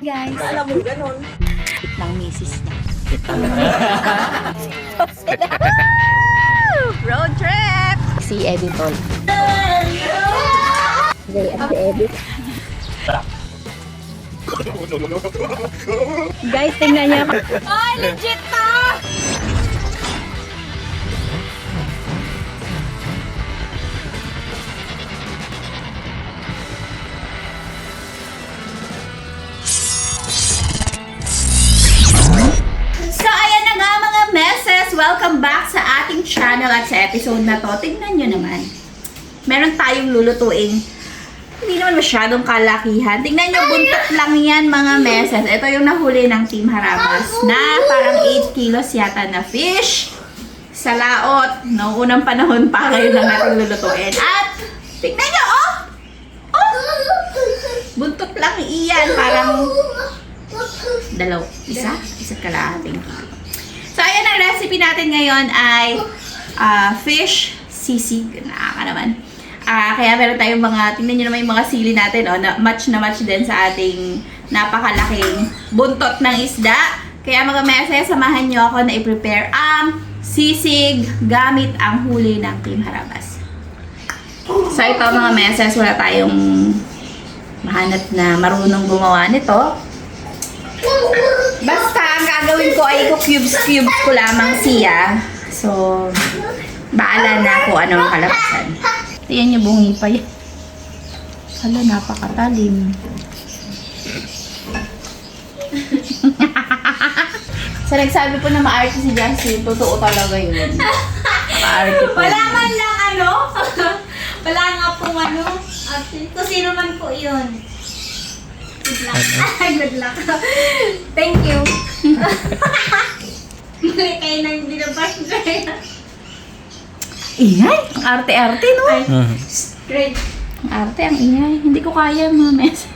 guys. Alam mo, ganun. Ng misis niya. Road trip! Si Editor. Si Edit. Guys, tingnan niyo. Ay, legit to! So, ayan na nga mga meses. Welcome back sa ating channel at sa episode na to. Tingnan nyo naman. Meron tayong lulutuin. Hindi naman masyadong kalakihan. Tingnan nyo, buntot lang yan mga meses. Ito yung nahuli ng Team Harabas na parang 8 kilos yata na fish sa laot. Noong unang panahon pa ngayon lang natin lulutuin. At tingnan nyo, oh! Oh! Buntot lang iyan. Parang isa't kalahating kilo. So, ayan ang recipe natin ngayon ay fish sisig. Nakaka naman. Kaya meron tayong mga, tingnan nyo naman yung mga sili natin, oh, na match din sa ating napakalaking buntot ng isda. Kaya mga meses, samahan nyo ako na i-prepare ang sisig gamit ang huli ng Team Harabas. So, ito mga meses, wala tayong mahanap na marunong gumawa nito. Basta, ang gagawin ko ay cubes ko lamang siya. So, baala na kung ano ang kalabasan. Tingnan niyo, bungi pa yan. Hala, napakatalim. So, nagsabi po na maarte si Justin. Totoo talaga yun. Maarte po. Wala man lang ano. Wala nga pong ano. Kung sino man po yun. Good luck. Good luck. Thank you. Mali kayo nang binabash na yan. Ingay! Ang arte-arte, no? Great. Ang arte, ang ingay. Hindi ko kaya mga meses.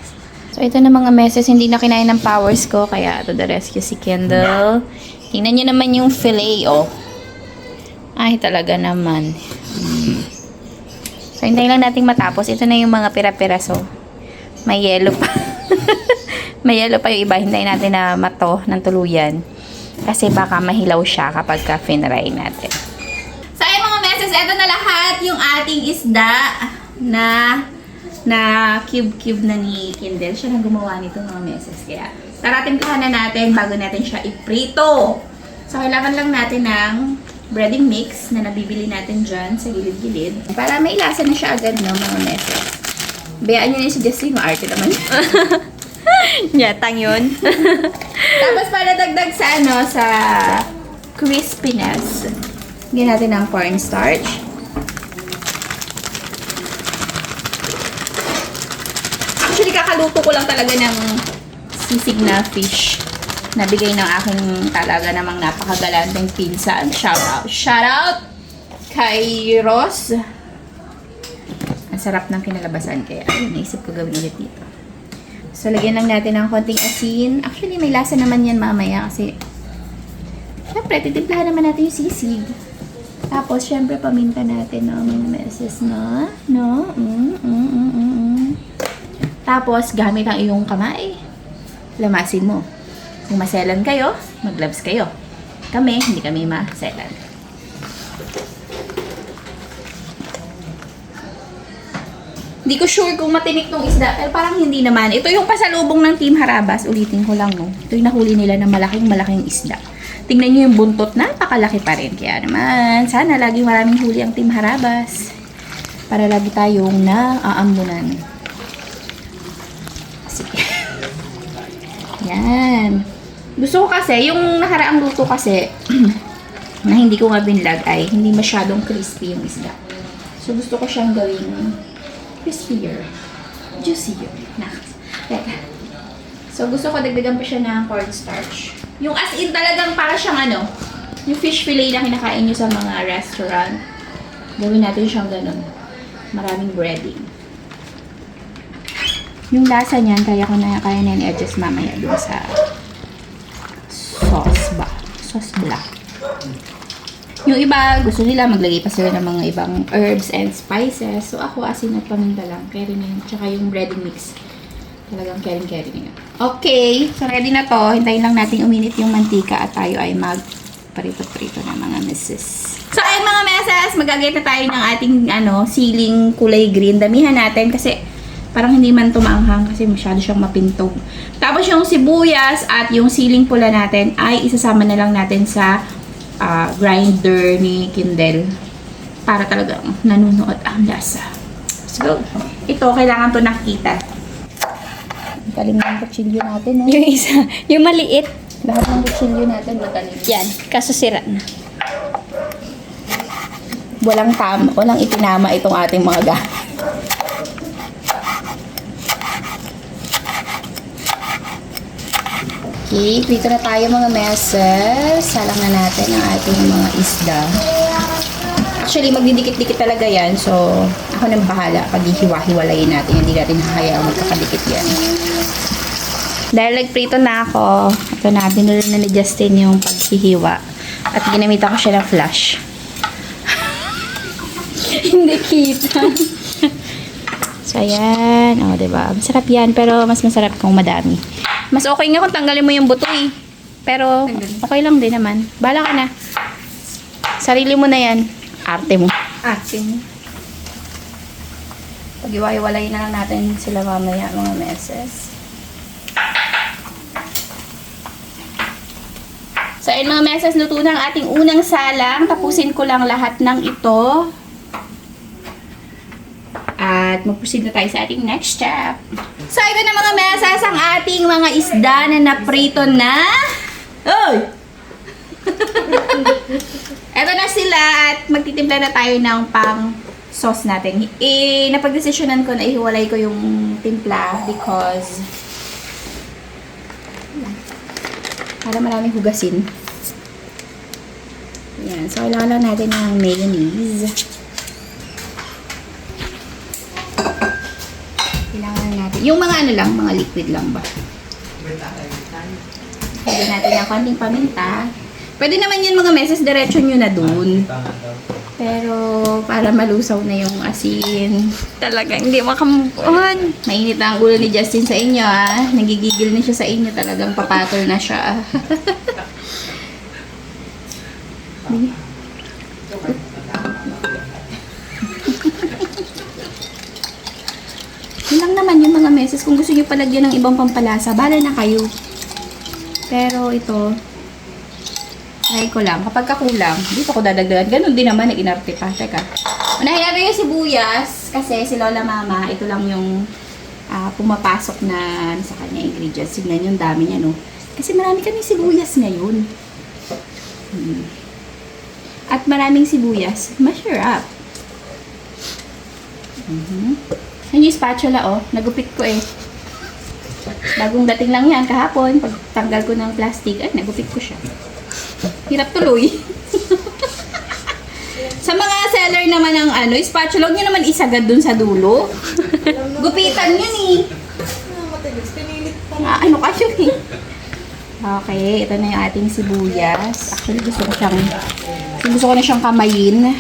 So, ito na mga meses. Hindi na kinain ng powers ko. Kaya, to the rescue si Kendall. Tingnan niyo naman yung fillet, oh. Ay, talaga naman. So, hintayin lang natin matapos. Ito na yung mga pira-piraso. May yellow pa. May yellow pa yung iba. Hintayin natin na mato ng tuluyan. Kasi baka mahilaw siya kapag ka-finray natin. So, ayun mga meses, ito na lahat yung ating isda na cube na ni Kendall. Siya nang gumawa nito mga meses. Kaya, tara timplahan na natin bago natin siya iprito. So, kailangan lang natin ng breading mix na nabibili natin dyan sa gilid-gilid. Para may lasa na siya agad, no, mga meses. Bayaan nyo na yung suggestion, maarte naman. Yatang yun. Tapos para dagdag sa sa crispiness, lagyan natin ng cornstarch. Actually, kakaluto ko lang talaga ng sisig na fish na bigay ng aking talaga namang napakagalanteng pinsan. Shout out kay Ross. Ang sarap ng kinalabasan, kaya naisip ko gawin ulit dito. So, lagyan lang natin ng konting asin. Actually, may lasa naman yan mamaya kasi syempre, titimplahan naman natin yung sisig. Tapos, syempre, paminta natin, no, mga meses, no? No? Tapos, gamit ang iyong kamay. Lamasin mo. Kung maselan kayo, mag-gloves kayo. Kami, hindi kami maselan. Hindi ko sure kung matinik tong isda, pero parang hindi naman. Ito yung pasalubong ng Team Harabas. Ulitin ko lang, no? Ito yung nahuli nila ng malaking isda. Tingnan nyo yung buntot, napakalaki pa rin. Kaya naman, sana laging maraming huli ang Team Harabas. Para lagi tayong naaamunan. Sige. Yan. Gusto ko kasi, yung nakaraang luto kasi, na hindi ko nga binlag ay hindi masyadong crispy yung isda. So, gusto ko siyang gawing crispier, juicier. Teka. So, gusto ko dagdagan pa siya ng cornstarch. Yung as in talagang para siyang yung fish fillet na kinakain nyo sa mga restaurant. Gawin natin siyang ganun. Maraming breading. Yung lasa niyan, kaya na i-adjust mamaya dun sa sauce black. Yung iba, gusto nila maglagay pa sila ng mga ibang herbs and spices. So, ako asin at paminta lang. Kaya rin yun. Tsaka yung breading mix. Talagang caring-caring nga. Okay, so ready na to. Hintayin lang natin uminit yung mantika at tayo ay mag-prito-prito ng mga meses. So ayun mga meses, magagayat na tayo ng ating siling kulay green. Damihan natin kasi parang hindi man tumaanghang kasi masyado siyang mapintog. Tapos yung sibuyas at yung siling pula natin ay isasama na lang natin sa grinder ni Kindle para talagang nanunuot ang lasa. So, ito, kailangan to nakita. Galing ng kutsilyo natin, no? Yung isa, yung maliit. Lahat ng kutsilyo natin, matalim. Yan, kaso sira na. Walang itinama itong ating mga gamit. Okay, prito na tayo mga meses. Salang na natin ang ating mga isda. Actually, magdidikit-dikit talaga yan. So, ako nang bahala pag hiwa-hiwalayin natin. Hindi natin hayaan magkakadikit yan. Dahil nagprito na ako, ito na, binuli na ni Justin yung paghihiwa. At ginamita ko siya ng flash. Hindi kita. So, ayan. O, diba? Masarap yan, pero mas masarap kung madami. Mas okay nga kung tanggalin mo yung buto eh. Pero, okay lang din naman. Bahala ka na. Sarili mo na yan. Arte mo. Arte mo. Pag-iwa-iwalay na lang natin sila mamaya, mga meses. So, ayun mga meses, luto na ang ating unang salang. Tapusin ko lang lahat ng ito. At mag-proceed na tayo sa ating next step. So, ito na mga mesas ang ating mga isda na naprito na. Oy! Ito na sila at magtitimpla na tayo ng pang sauce natin. Napag-desisyonan ko na ihiwalay ko yung timpla because para maraming hugasin. Ayan. So, kailangan lang natin ng mayonnaise. Kailangan natin. Yung mga mga liquid lang ba? Pwede natin ng konting paminta. Pwede naman yun mga meses, diretso nyo na dun. Pero, para malusaw na yung asin. Talaga, hindi makamukuhan. Mainit na ang ulo ni Justin sa inyo, ah. Nagigigil na siya sa inyo. Talagang papatol na siya. Yun lang naman yung mga meses. Kung gusto nyo palagyan ng ibang pampalasa, bala na kayo. Pero ito, try ko lang. Kapag kakulang, dito ko dadagdagan. Ganun din naman, nag-inarte pa. Teka. Unahin natin yung sibuyas. Kasi si Lola Mama, ito lang yung pumapasok na sa kanya ingredients. Signan yung dami niya, no? Kasi marami kami sibuyas ngayon. At maraming sibuyas, masarap. Yan yung spatula, oh. Nagupit ko eh. Bagong dating lang yan kahapon. Pag tanggal ko ng plastic, ay, nagupit ko siya. Hirap tuloy. Sa mga seller naman ng spatula, huwag nyo naman isagad dun sa dulo. Gupitan yun eh. Ano ka yun eh. Okay, ito na yung ating sibuyas. Actually, gusto ko na siyang kamayin.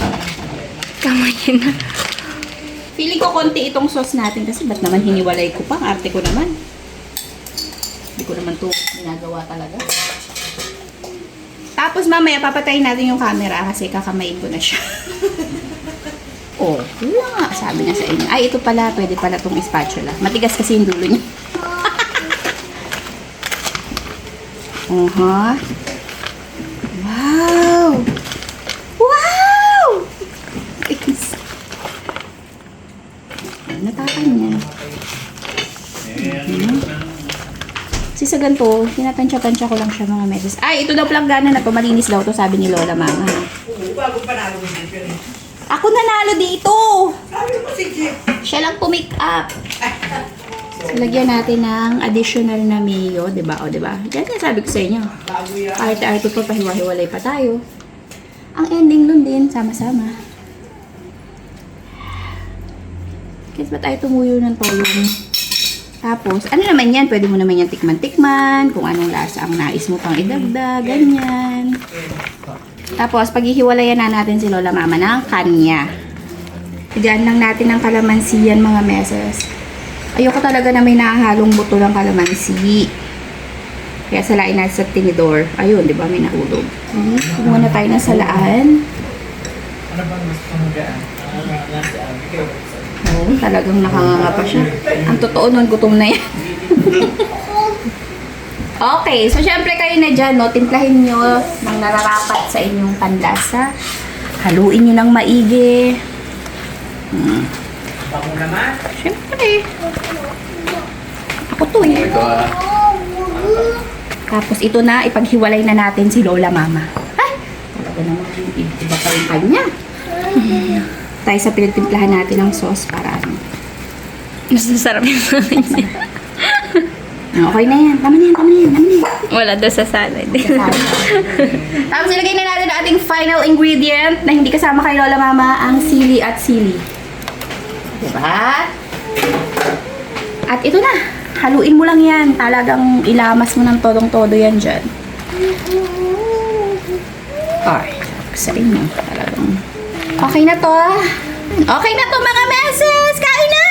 Kamayin na. Feeling ko konti itong sauce natin kasi ba't naman hiniwalay ko pa? Ang arte ko naman. Hindi ko naman ito ginagawa talaga. Tapos mamaya papatayin natin yung camera kasi kakamayin ko na siya. Oh, wala nga. Sabi na sa inyo. Ay, ito pala. Pwede pala itong spatula. Matigas kasi yung dulo niya. Wow! Wow! Natakan niya. Kasi sa ganito, tinatansya-tansya ko lang siya mga meses. Ay, ito daw planggana na to. Malinis daw to, sabi ni Lola Mama. Ako nanalo dito! Siya lang pumick up. So, lagyan natin ng additional na mayo, diba? O, diba? Yan yung sabi ko sa inyo. Arte-arte po, pahiwa-hiwalay pa tayo. Ang ending nun din, sama-sama. Kasi ba tayo tumuyo ng toyo? Tapos, ano naman yan? Pwede mo naman yan tikman-tikman, kung anong lasa ang nais mo pang idagdag, ganyan. Tapos, paghihiwalayan na natin si Lola Mama ng kanya. Diyan lang natin ng kalamansi yan, mga meses. Ayoko talaga na may nakahalong buto ng kalamansi. Kaya salain natin sa tinidor. Ayun, di ba? May nahulog. Kumuha na tayo ng salaan. Ano bang mas pamagaan? Oo, talagang nakanganga pa siya. Ang totoo nun, gutom na yan. Okay, so syempre kayo na dyan, no? Timplahin nyo ng nararapat sa inyong panlasa. Haluin nyo ng maigi. Bango naman. Syempre. Ako to eh. Tapos ito na, ipaghiwalay na natin si Lola Mama. Ay! Talaga naman, iba pa yung kanya. Tayo sa pinagtimplahan natin ng sauce para ano. Mas masarap yung salad. Okay na yan. Tama na yan, tama na yan, tama na yan. Wala doon sa salad. Tapos ilagay na natin ang ating final ingredient na hindi kasama kay Lola Mama, ang sili at sili. Diba? At ito na. Haluin mo lang yan. Talagang ilamas mo ng todong-todo yan dyan. Ay, sa inyo. Talagang. Okay na to. Okay na to mga meses. Kain na!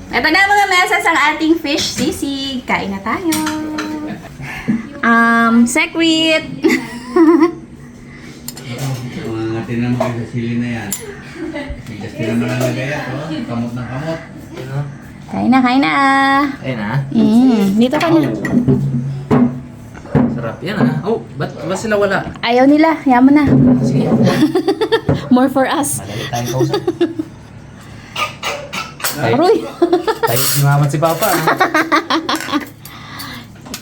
Ito na mga meses ang ating fish sisig. Kain na tayo. Secret. Ngatin naman kayo sa sili na yan. Kasi naman ang nagaya to. Kamot ng kamot. Kain na, kain na. Ayun na. Dito ka na. Sarap yan ah. Oh, ba't sila wala? Ayaw nila. Yaman na. Sige. More for us. Madali tayong kausap. Aroy. Tayo si mama at si papa. ah.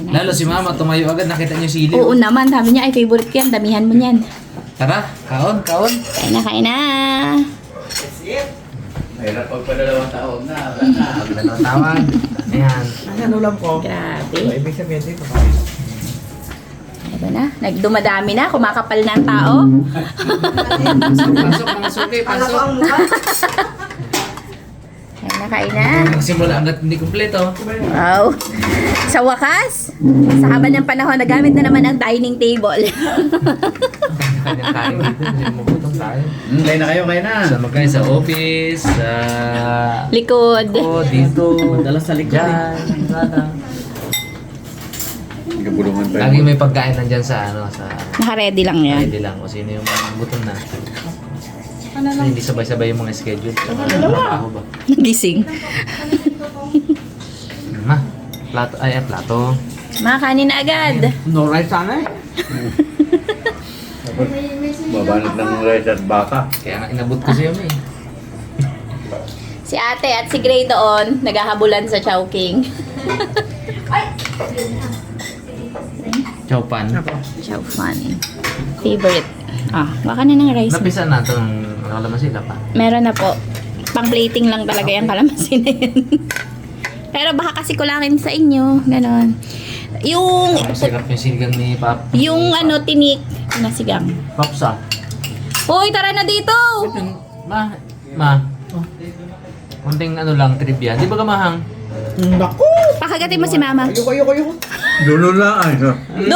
Lalo si mama, tumayo agad. Nakita niyo si Oo Ilio. naman. Sabi niya, ay favorite ko yan. Damihan mo yan. Tara, kaon, kaon. Kain na, kain na. Mahirap pag padalawang taon na. Wala na. Dalawang tawag. Ayan. Ano ulam ko? Grabe. Ibig sabihin dito. Ito na. Nagdumadami na. Kumakapal na ang tao. Pasok, mga suki, Alam ko pasok. ang mukha. Kain na, kain na. Magsimula agad hindi kumpleto. Wow. Sa wakas, sa haba ng panahon, nagamit na naman ang dining table. Kanyang kain dito. Hindi mo gutom tayo. Kain na kayo, kain na. Sa magkain sa office, sa... Likod. Oh, dito. Madalas sa likod Diyan. Nada. Gabulungan tayo. Lagi may pagkain nandyan sa ano, sa... Naka-ready lang yan. Ready lang kung sino yung gutom na. Kasi hindi sabay-sabay yung mga schedule. Trabaho ba? Nagising. Ma, plato, ay, plato. Makakanin na agad. No rice sana eh. Babanat ng rice at baka. Kaya nga inabot ko siya eh. Si ate at si Gray doon, naghahabulan sa Chowking. Chow pan. Chow fun. Favorite. Ah, baka na ng rice. Napisa na ito ng kalamansi sila pa. Meron na po. Pang plating lang talaga yung kalamansi na yun. Pero baka kasi kulangin sa inyo. Ganon. Yung, Masarap yung sinigang ni Pap. yung ano, tinik na sigang. Papsa. Hoy, tara na dito! Ma. Kunting ano lang, trivia. Di ba kamahang? Naku! Pakagatin mo si mama. Ayoko. Dulo na ay. Do,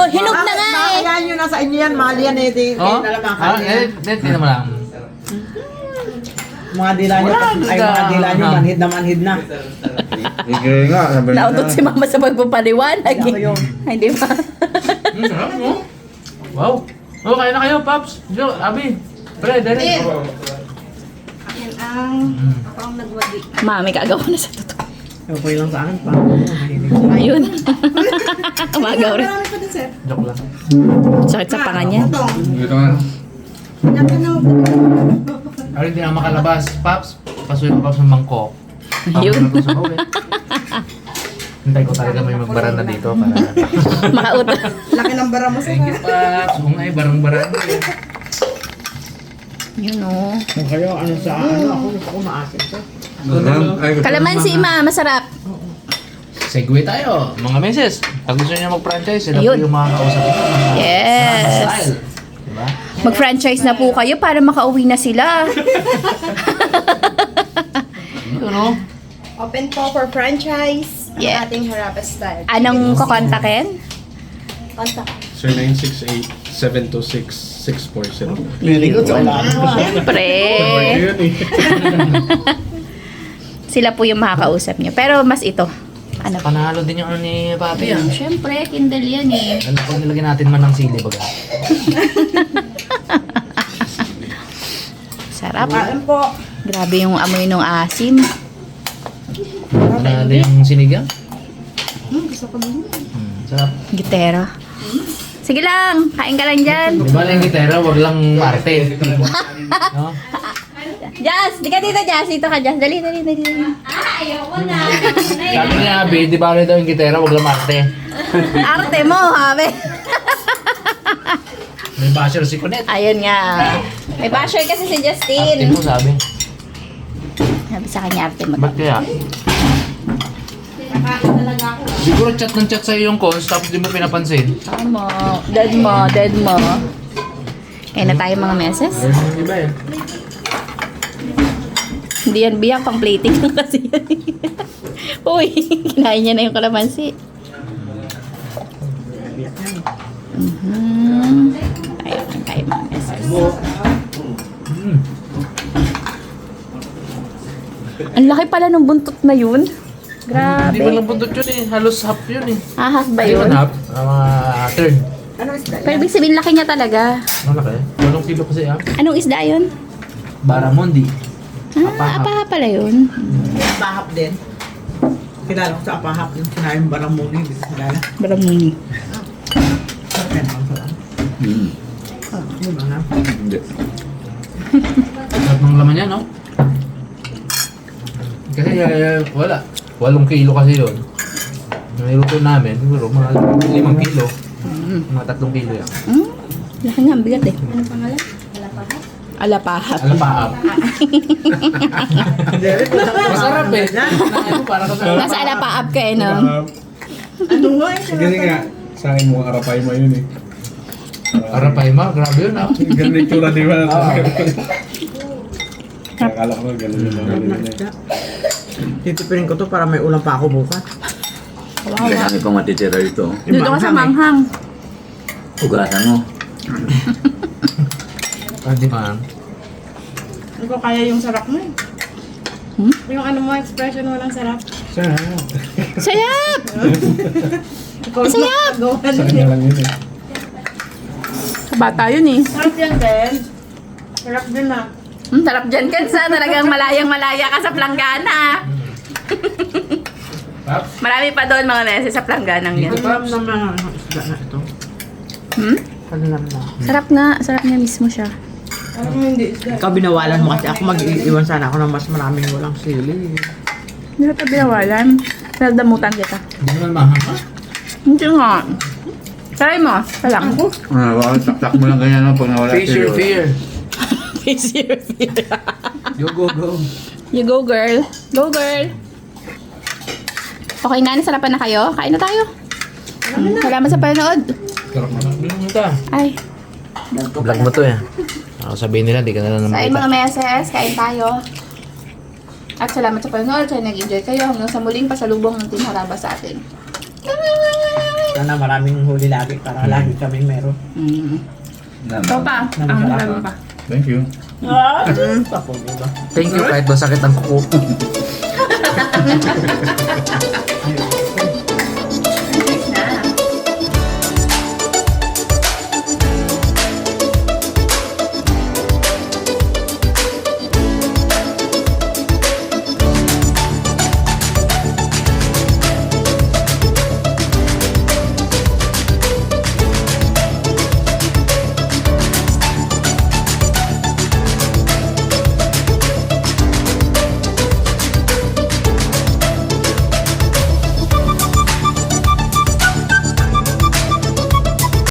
hinog na nga eh! Yan yun, nasa inyo yan. Mahal yan eh. Di, Oh? nalamakan yan. Hindi naman lang. Mga dila nyo. Ay, mga dila nyo. Manhid na. Sige nga, sabi na. Nautot si mama sa pagpapaliwanag Ako eh. yun. Ay, di ba? Sarap mo. Wow. Oh, kaya na kayo, Paps. Jo, Abi. Pre, dali. Yan ang... Ako ang nagwagi. Ma, may kaagaw ko na sa totoo. Okay lang sa akin pa. Ayun. Umagaw rin. Marami pa din, sir. Joke lang. Sakit sa panga niya. Dito nga. Ay, hindi na makalabas. Paps, pasuyo ko Paps ng mangkok. Ayun. Hintay ko talaga may magbaran na dito para... Makauto. Laki ng bara mo sa Thank you, Paps. Oo nga, barang-barang. Yun o. Kung kayo, ano sa ano, ako gusto ko maasin to. Kalamansi, ma. Masarap. Segue tayo, mga meses. Pag gusto niyo mag-franchise, sila Ayun. po yung mga kausap ko. Yes. Style. Diba? Mag-franchise na po kayo para makauwi na sila. Yun, no? Open po for franchise. Yeah. Ang ating Harappa style. Anong kukontakin? Contact. Sir, 640. Very good. Sa ulan. Siyempre. Yun eh. Sila po yung makakausap niyo. Pero mas ito. Ano pa? Panalo din yung ano ni Papi ah. Siyempre, Kindle yan eh. Ano pag nilagyan natin man ng sili baga? Sarap. Kain po. Grabe yung amoy ng asim. Panalo yung sinigang? Gusto ko din. Sarap. Gitera. Sige lang, kain ka lang dyan. Di ba lang gitera, wag lang marte. No? Jazz, di ka dito, Jazz. Dito ka, Jazz. Dali. Ayoko na. Sabi ni Abi, di ba daw yung gitera, wag lang marte. Arte mo, habe. May basher si Kunet. Ayun nga. May basher kasi si Ate Justin. mo sabi. Sabi sa kanya, arte mo. Ba't kaya? Nakain talaga ako. Siguro chat ng chat sa'yo yung cons, tapos di mo pinapansin. Tama. Dead mo. Kaya na tayo mga meses. Ayun yung iba eh. Hindi yan biyak, pang plating lang kasi yan. Uy, kinain niya na yung kalamansi. Tayo mga meses. Ang laki pala ng buntot na yun. Grabe. Hindi ba lang bundot yun eh, halos half yun eh. Ahas ba Ayun, yun? half. Mga third. Ano isda? Pero ibig sabihin, laki niya talaga. Ano laki? 8 kilo kasi ah. Anong isda yun? Baramundi. Apaha pala yun. Apahap din. Kilala ko sa apahap yung sinayang baramuni. Hindi ko kilala. Baramuni. Kaya naman sa lang. Ano ba nga? Hindi. Sarap ng laman yan, no? Kasi wala. 8 kilo kasi yun. Niluto namin, siguro mga 5 kilo. Mga 3 kilo yan. Laki nga, ang bigat eh. Ano pangalan? Wala pa ha? Alapahat. Alam pa, masarap eh. Ano, para ka sa Nasa alapaap ka eh, no? Ano nga eh? Kasi nga, sa akin mo arapay mo yun eh. Arapay ma, grabe yun ah. Ganun yung tsura, di ba? Akala ko ganun yung mga ganun eh. Titipirin ko to para may ulam pa ako bukas. Ang dami pang matitira ito. Dito ka sa manghang. Ugasan mo. Pwede man. Hindi ko kaya yung sarap mo eh. Yung ano mo, expression mo lang sarap. Sayap! Ikaw Masarap! gawa Sa din kanya eh. lang yun eh. Bata yun eh. Sarap yan, Ben. Sarap din ah. Sarap dyan ka sa talagang malayang-malaya ka sa planggana. Marami pa doon mga meses sa plangganang yan. Alam naman ang isda na ito. Alam na. Sarap nga mismo siya. Alam mo hindi isda. Ikaw binawalan mo kasi ako mag-iiwan sana ako ng mas maraming walang sili. Hindi ka binawalan. Nagdamutan kita. Hindi naman mahal pa. Hindi nga. Try mo. Salang. Baka taktak mo lang ganyan no, pag nawala Face your fear. Face your fear. Go. You go, girl. Go, girl. Okay na, nasarapan na kayo? Kain na tayo. Salamat sa panonood. Sarap na. Bilong ka. Ay, Vlog mo to eh. Ako sabihin nila, di ka na lang sa makita. mga meses, kain tayo. At salamat sa panonood. Sana nag-enjoy kayo. Hanggang sa muling pasalubong ng Team Haraba sa atin. Sana maraming huli lagi para lagi kaming meron. Ito pa. Ang marami pa. Thank you. Tapos diba? Thank you kahit masakit ang kuko.